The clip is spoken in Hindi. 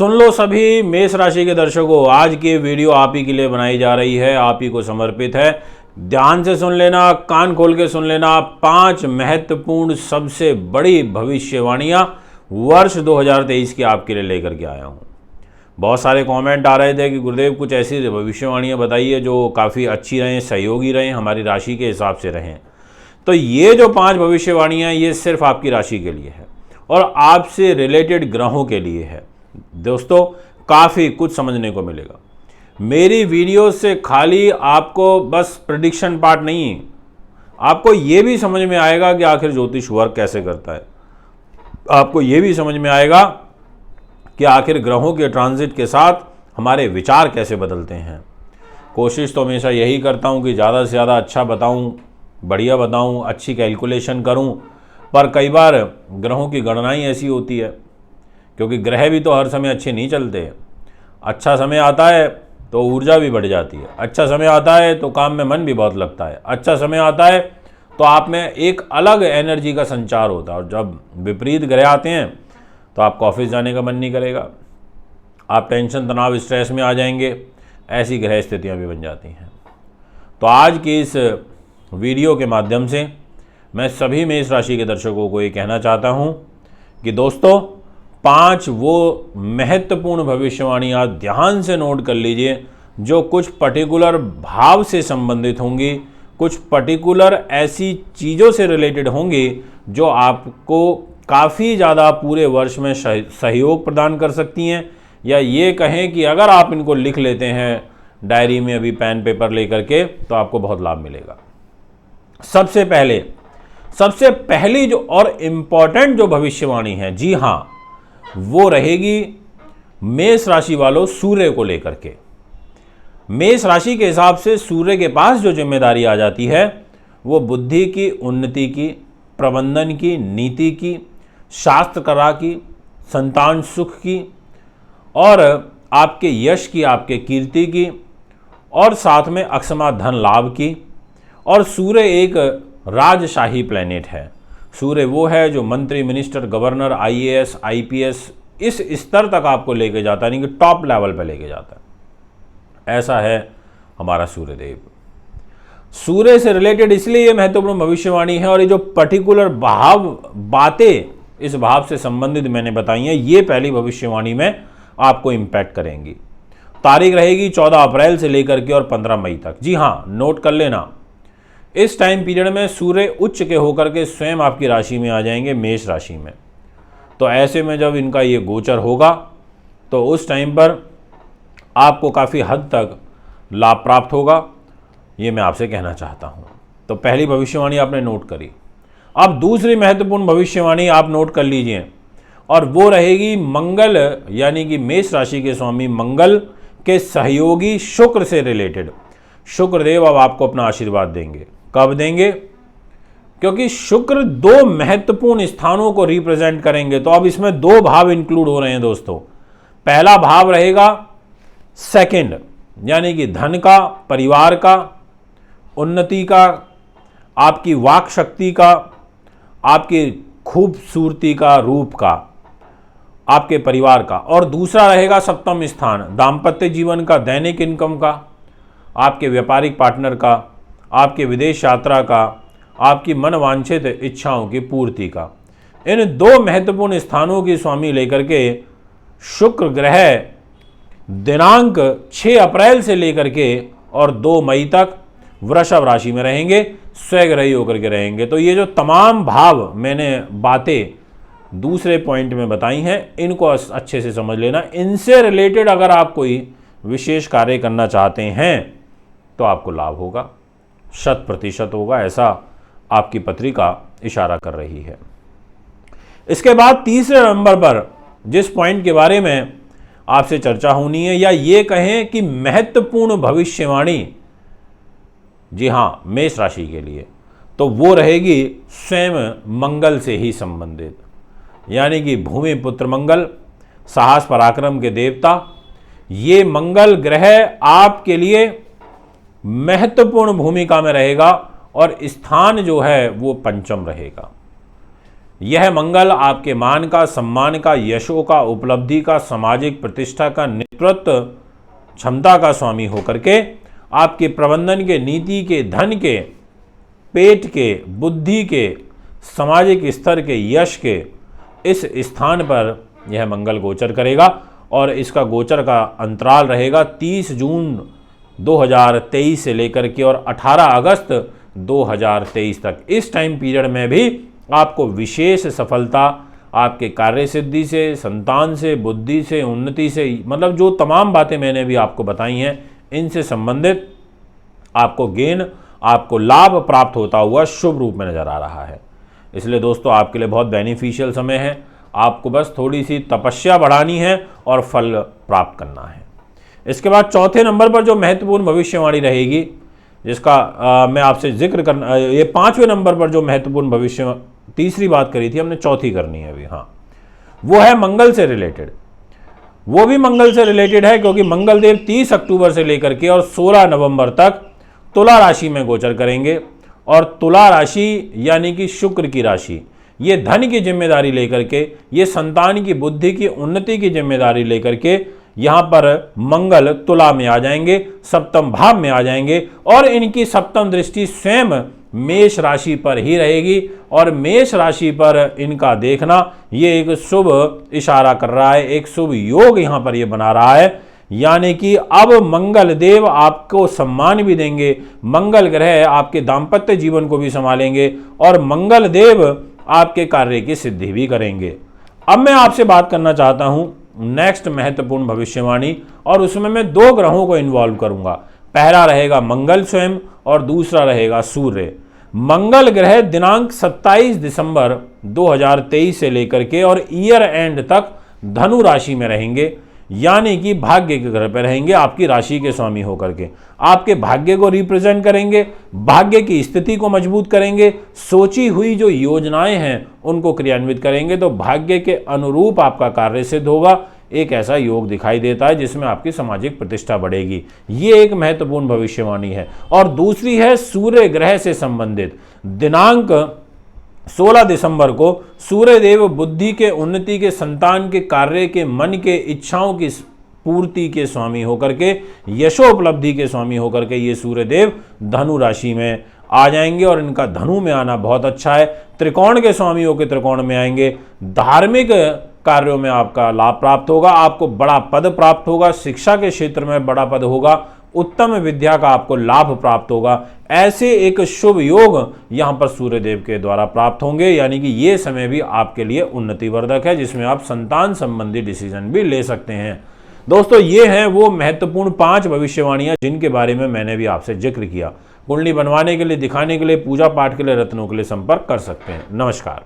सुन लो सभी मेष राशि के दर्शकों, आज की वीडियो आप ही के लिए बनाई जा रही है, आप ही को समर्पित है। ध्यान से सुन लेना, कान खोल के सुन लेना। 5 महत्वपूर्ण सबसे बड़ी भविष्यवाणियां वर्ष 2023 की आपके लिए लेकर के आया हूं। बहुत सारे कमेंट आ रहे थे कि गुरुदेव कुछ ऐसी भविष्यवाणियां बताइए जो काफ़ी अच्छी रहें, सहयोगी रहें, हमारी राशि के हिसाब से रहें। तो ये जो 5 भविष्यवाणियां ये सिर्फ आपकी राशि के लिए है और आपसे रिलेटेड ग्रहों के लिए है। दोस्तों काफ़ी कुछ समझने को मिलेगा मेरी वीडियो से। खाली आपको बस प्रेडिक्शन पार्ट नहीं, आपको ये भी समझ में आएगा कि आखिर ज्योतिष वर्क कैसे करता है। आपको ये भी समझ में आएगा कि आखिर ग्रहों के ट्रांजिट के साथ हमारे विचार कैसे बदलते हैं। कोशिश तो हमेशा यही करता हूँ कि ज़्यादा से ज़्यादा अच्छा बताऊँ, बढ़िया बताऊँ, अच्छी कैलकुलेशन करूँ, पर कई बार ग्रहों की गणनाएं ऐसी होती है, क्योंकि ग्रह भी तो हर समय अच्छे नहीं चलते। अच्छा समय आता है तो ऊर्जा भी बढ़ जाती है, अच्छा समय आता है तो काम में मन भी बहुत लगता है, अच्छा समय आता है तो आप में एक अलग एनर्जी का संचार होता है। और जब विपरीत ग्रह आते हैं तो आपको ऑफिस जाने का मन नहीं करेगा, आप टेंशन, तनाव, स्ट्रेस में आ जाएंगे। ऐसी ग्रह स्थितियाँ भी बन जाती हैं। तो आज की इस वीडियो के माध्यम से मैं सभी मेष राशि के दर्शकों को ये कहना चाहता हूँ कि दोस्तों 5 वो महत्वपूर्ण भविष्यवाणियाँ ध्यान से नोट कर लीजिए जो कुछ पर्टिकुलर भाव से संबंधित होंगी, कुछ पर्टिकुलर ऐसी चीज़ों से रिलेटेड होंगी जो आपको काफ़ी ज़्यादा पूरे वर्ष में सहयोग प्रदान कर सकती हैं। या ये कहें कि अगर आप इनको लिख लेते हैं डायरी में अभी पेन पेपर लेकर के तो आपको बहुत लाभ मिलेगा। सबसे पहली जो और इम्पॉर्टेंट जो भविष्यवाणी है, जी हाँ, वो रहेगी मेष राशि वालों सूर्य को लेकर के। मेष राशि के हिसाब से सूर्य के पास जो जिम्मेदारी आ जाती है वो बुद्धि की, उन्नति की, प्रबंधन की, नीति की, शास्त्र कला की, संतान सुख की और आपके यश की, आपके कीर्ति की और साथ में अकस्मात धन लाभ की। और सूर्य एक राजशाही प्लेनेट है। सूर्य वो है जो मंत्री, मिनिस्टर, गवर्नर, IAS, IPS इस स्तर तक आपको लेके जाता है, नहीं कि टॉप लेवल पे लेके जाता है। ऐसा है हमारा सूर्य देव। सूर्य से रिलेटेड इसलिए ये महत्वपूर्ण भविष्यवाणी है और ये जो पर्टिकुलर बातें इस भाव से संबंधित मैंने बताई हैं, ये पहली भविष्यवाणी में आपको इम्पैक्ट करेंगी। तारीख रहेगी 14 अप्रैल से लेकर के और 15 मई तक। जी हाँ, नोट कर लेना। इस टाइम पीरियड में सूर्य उच्च के होकर के स्वयं आपकी राशि में आ जाएंगे, मेष राशि में। तो ऐसे में जब इनका ये गोचर होगा तो उस टाइम पर आपको काफ़ी हद तक लाभ प्राप्त होगा, ये मैं आपसे कहना चाहता हूँ। तो पहली भविष्यवाणी आपने नोट करी। अब दूसरी महत्वपूर्ण भविष्यवाणी आप नोट कर लीजिए और वो रहेगी मंगल, यानी कि मेष राशि के स्वामी मंगल के सहयोगी शुक्र से रिलेटेड। शुक्रदेव अब आपको अपना आशीर्वाद देंगे। कब देंगे? क्योंकि शुक्र 2 महत्वपूर्ण स्थानों को रिप्रेजेंट करेंगे। तो अब इसमें 2 भाव इंक्लूड हो रहे हैं दोस्तों। पहला भाव रहेगा सेकंड, यानी कि धन का, परिवार का, उन्नति का, आपकी वाक शक्ति का, आपकी खूबसूरती का, रूप का, आपके परिवार का। और दूसरा रहेगा सप्तम स्थान, दाम्पत्य जीवन का, दैनिक इनकम का, आपके व्यापारिक पार्टनर का, आपके विदेश यात्रा का, आपकी मनवांछित इच्छाओं की पूर्ति का। इन 2 महत्वपूर्ण स्थानों की स्वामी लेकर के शुक्र ग्रह दिनांक 6 अप्रैल से लेकर के और 2 मई तक वृषभ राशि में रहेंगे, स्वग्रही होकर के रहेंगे। तो ये जो तमाम भाव मैंने बातें दूसरे पॉइंट में बताई हैं, इनको अच्छे से समझ लेना। इनसे रिलेटेड अगर आप कोई विशेष कार्य करना चाहते हैं तो आपको लाभ होगा, 100% होगा, ऐसा आपकी पत्रिका इशारा कर रही है। इसके बाद तीसरे नंबर पर जिस पॉइंट के बारे में आपसे चर्चा होनी है, या ये कहें कि महत्वपूर्ण भविष्यवाणी, जी हाँ, मेष राशि के लिए, तो वो रहेगी स्वयं मंगल से ही संबंधित, यानी कि भूमि पुत्र मंगल, साहस पराक्रम के देवता। ये मंगल ग्रह आपके लिए महत्वपूर्ण भूमिका में रहेगा और स्थान जो है वो पंचम रहेगा। यह मंगल आपके मान का, सम्मान का, यशों का, उपलब्धि का, सामाजिक प्रतिष्ठा का, नेतृत्व क्षमता का स्वामी होकर के आपके प्रबंधन के, नीति के, धन के, पेट के, बुद्धि के, सामाजिक स्तर के, यश के इस स्थान पर यह मंगल गोचर करेगा। और इसका गोचर का अंतराल रहेगा 30 जून 2023 से लेकर के और 18 अगस्त 2023 तक। इस टाइम पीरियड में भी आपको विशेष सफलता आपके कार्य सिद्धि से, संतान से, बुद्धि से, उन्नति से, मतलब जो तमाम बातें मैंने भी आपको बताई हैं इनसे संबंधित आपको गेन, आपको लाभ प्राप्त होता हुआ शुभ रूप में नजर आ रहा है। इसलिए दोस्तों आपके लिए बहुत बेनिफिशियल समय है। आपको बस थोड़ी सी तपस्या बढ़ानी है और फल प्राप्त करना है। इसके बाद चौथे नंबर पर जो महत्वपूर्ण भविष्यवाणी रहेगी, जिसका मैं आपसे जिक्र करना, ये 5वें नंबर पर जो महत्वपूर्ण भविष्य, तीसरी बात करी थी हमने, चौथी करनी है अभी। हाँ, वो है मंगल से रिलेटेड। वो भी मंगल से रिलेटेड है क्योंकि मंगल देव 30 अक्टूबर से लेकर के और 16 नवंबर तक तुला राशि में गोचर करेंगे। और तुला राशि यानी कि शुक्र की राशि, ये धन की जिम्मेदारी लेकर के, ये संतान की बुद्धि की उन्नति की जिम्मेदारी लेकर के यहाँ पर मंगल तुला में आ जाएंगे, सप्तम भाव में आ जाएंगे। और इनकी सप्तम दृष्टि स्वयं मेष राशि पर ही रहेगी। और मेष राशि पर इनका देखना ये एक शुभ इशारा कर रहा है, एक शुभ योग यहाँ पर ये बना रहा है। यानी कि अब मंगल देव आपको सम्मान भी देंगे, मंगल ग्रह आपके दाम्पत्य जीवन को भी संभालेंगे और मंगल देव आपके कार्य की सिद्धि भी करेंगे। अब मैं आपसे बात करना चाहता हूं नेक्स्ट महत्वपूर्ण भविष्यवाणी, और उसमें मैं 2 ग्रहों को इन्वॉल्व करूंगा। पहला रहेगा मंगल स्वयं और दूसरा रहेगा सूर्य। मंगल ग्रह दिनांक 27 दिसंबर 2023 से लेकर के और ईयर एंड तक धनु राशि में रहेंगे, यानी कि भाग्य के ग्रह पर रहेंगे, आपकी राशि के स्वामी होकर के आपके भाग्य को रिप्रेजेंट करेंगे, भाग्य की स्थिति को मजबूत करेंगे, सोची हुई जो योजनाएं हैं उनको क्रियान्वित करेंगे, तो भाग्य के अनुरूप आपका कार्य सिद्ध होगा। एक ऐसा योग दिखाई देता है जिसमें आपकी सामाजिक प्रतिष्ठा बढ़ेगी। ये एक महत्वपूर्ण भविष्यवाणी है। और दूसरी है सूर्य ग्रह से संबंधित। दिनांक 16 दिसंबर को सूर्य देव बुद्धि के, उन्नति के, संतान के, कार्य के, मन के, इच्छाओं की पूर्ति के स्वामी होकर के, यशोपलब्धि के स्वामी होकर के ये सूर्य देव धनु राशि में आ जाएंगे। और इनका धनु में आना बहुत अच्छा है। त्रिकोण के स्वामी होकर त्रिकोण में आएंगे। धार्मिक कार्यों में आपका लाभ प्राप्त होगा, आपको बड़ा पद प्राप्त होगा, शिक्षा के क्षेत्र में बड़ा पद होगा, उत्तम विद्या का आपको लाभ प्राप्त होगा। ऐसे एक शुभ योग यहाँ पर सूर्यदेव के द्वारा प्राप्त होंगे, यानी कि ये समय भी आपके लिए उन्नतिवर्धक है, जिसमें आप संतान संबंधी डिसीजन भी ले सकते हैं। दोस्तों ये हैं वो महत्वपूर्ण 5 भविष्यवाणियां जिनके बारे में मैंने भी आपसे जिक्र किया। कुंडली बनवाने के लिए, दिखाने के लिए, पूजा पाठ के लिए, रत्नों के लिए संपर्क कर सकते हैं। नमस्कार।